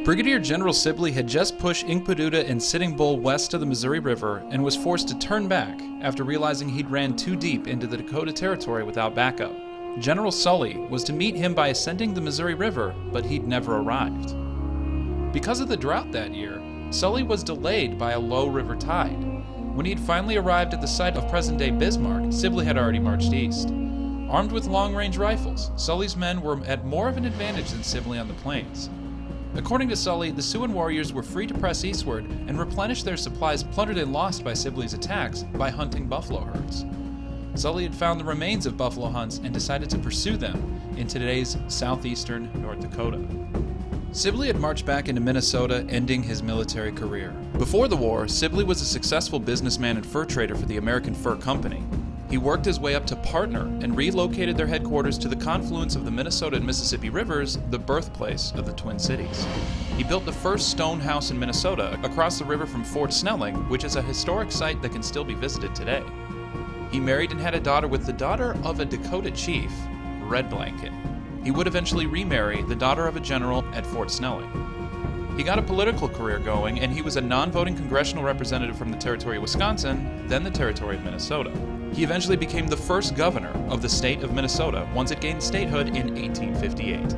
Brigadier General Sibley had just pushed Inkpaduta and Sitting Bull west of the Missouri River and was forced to turn back after realizing he'd ran too deep into the Dakota Territory without backup. General Sully was to meet him by ascending the Missouri River, but he'd never arrived. Because of the drought that year, Sully was delayed by a low river tide. When he'd finally arrived at the site of present-day Bismarck, Sibley had already marched east. Armed with long-range rifles, Sully's men were at more of an advantage than Sibley on the plains. According to Sully, the Siouan warriors were free to press eastward and replenish their supplies plundered and lost by Sibley's attacks by hunting buffalo herds. Sully had found the remains of buffalo hunts and decided to pursue them in today's southeastern North Dakota. Sibley had marched back into Minnesota, ending his military career. Before the war, Sibley was a successful businessman and fur trader for the American Fur Company. He worked his way up to partner and relocated their headquarters to the confluence of the Minnesota and Mississippi rivers, the birthplace of the Twin Cities. He built the first stone house in Minnesota across the river from Fort Snelling, which is a historic site that can still be visited today. He married and had a daughter with the daughter of a Dakota chief, Red Blanket. He would eventually remarry the daughter of a general at Fort Snelling. He got a political career going, and he was a non-voting congressional representative from the territory of Wisconsin, then the territory of Minnesota. He eventually became the first governor of the state of Minnesota once it gained statehood in 1858.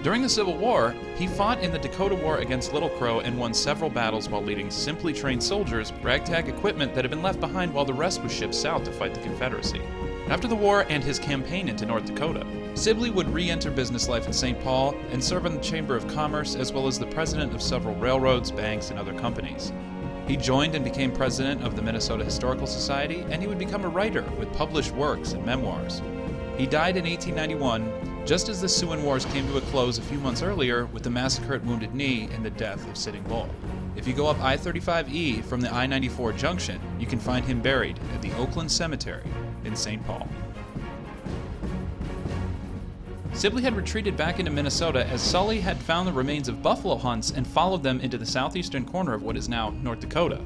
During the Civil War, he fought in the Dakota War against Little Crow and won several battles while leading simply trained soldiers, ragtag equipment that had been left behind while the rest was shipped south to fight the Confederacy. After the war and his campaign into North Dakota, Sibley would re-enter business life in St. Paul and serve in the Chamber of Commerce as well as the president of several railroads, banks, and other companies. He joined and became president of the Minnesota Historical Society, and he would become a writer with published works and memoirs. He died in 1891, just as the Siouan Wars came to a close a few months earlier with the massacre at Wounded Knee and the death of Sitting Bull. If you go up I-35E from the I-94 junction, you can find him buried at the Oakland Cemetery in St. Paul. Sibley had retreated back into Minnesota as Sully had found the remains of buffalo hunts and followed them into the southeastern corner of what is now North Dakota.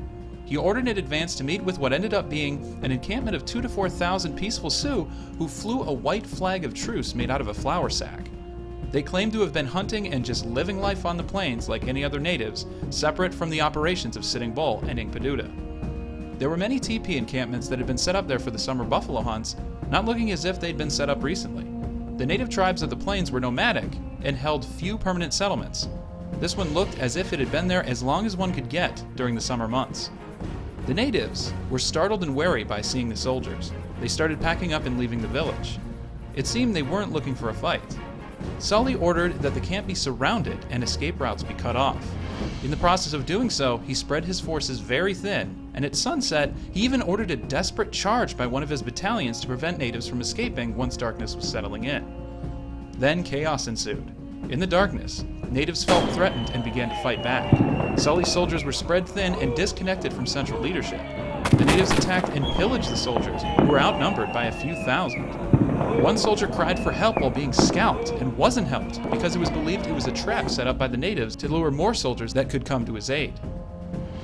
He ordered in advance to meet with what ended up being an encampment of 2,000 to 4,000 peaceful Sioux who flew a white flag of truce made out of a flour sack. They claimed to have been hunting and just living life on the plains like any other natives, separate from the operations of Sitting Bull and Inkpaduta. There were many teepee encampments that had been set up there for the summer buffalo hunts, not looking as if they'd been set up recently. The native tribes of the plains were nomadic and held few permanent settlements. This one looked as if it had been there as long as one could get during the summer months. The natives were startled and wary by seeing the soldiers. They started packing up and leaving the village. It seemed they weren't looking for a fight. Sully ordered that the camp be surrounded and escape routes be cut off. In the process of doing so, he spread his forces very thin, and at sunset, he even ordered a desperate charge by one of his battalions to prevent natives from escaping once darkness was settling in. Then chaos ensued. In the darkness, natives felt threatened and began to fight back. Sully's soldiers were spread thin and disconnected from central leadership. The natives attacked and pillaged the soldiers, who were outnumbered by a few thousand. One soldier cried for help while being scalped and wasn't helped because it was believed it was a trap set up by the natives to lure more soldiers that could come to his aid.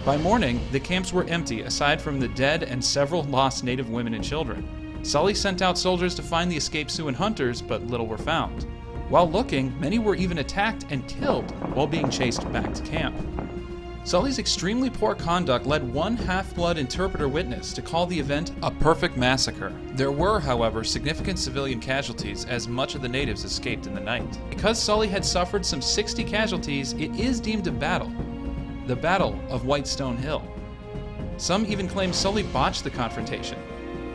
By morning, the camps were empty aside from the dead and several lost native women and children. Sully sent out soldiers to find the escaped Siouan hunters, but little were found. While looking, many were even attacked and killed while being chased back to camp. Sully's extremely poor conduct led one half-blood interpreter witness to call the event a perfect massacre. There were, however, significant civilian casualties as much of the natives escaped in the night. Because Sully had suffered some 60 casualties, it is deemed a battle. The Battle of Whitestone Hill. Some even claim Sully botched the confrontation.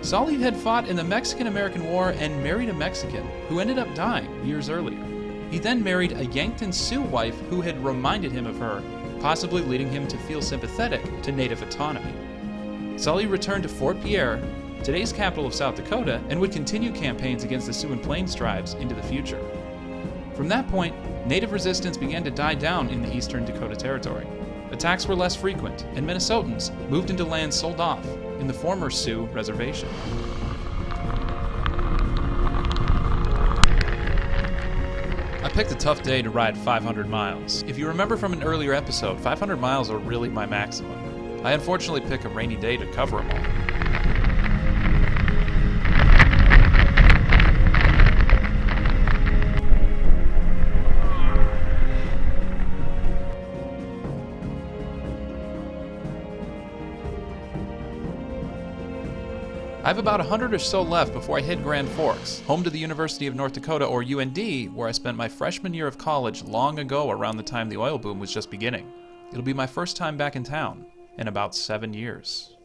Sully had fought in the Mexican-American War and married a Mexican who ended up dying years earlier. He then married a Yankton Sioux wife who had reminded him of her, possibly leading him to feel sympathetic to native autonomy. Sully returned to Fort Pierre, today's capital of South Dakota, and would continue campaigns against the Siouan Plains tribes into the future. From that point, native resistance began to die down in the eastern Dakota Territory. Attacks were less frequent, and Minnesotans moved into lands sold off in the former Sioux reservation. I picked a tough day to ride 500 miles. If you remember from an earlier episode, 500 miles are really my maximum. I unfortunately pick a rainy day to cover them all. I have about 100 or so left before I hit Grand Forks, home to the University of North Dakota, or UND, where I spent my freshman year of college long ago around the time the oil boom was just beginning. It'll be my first time back in town in about 7 years.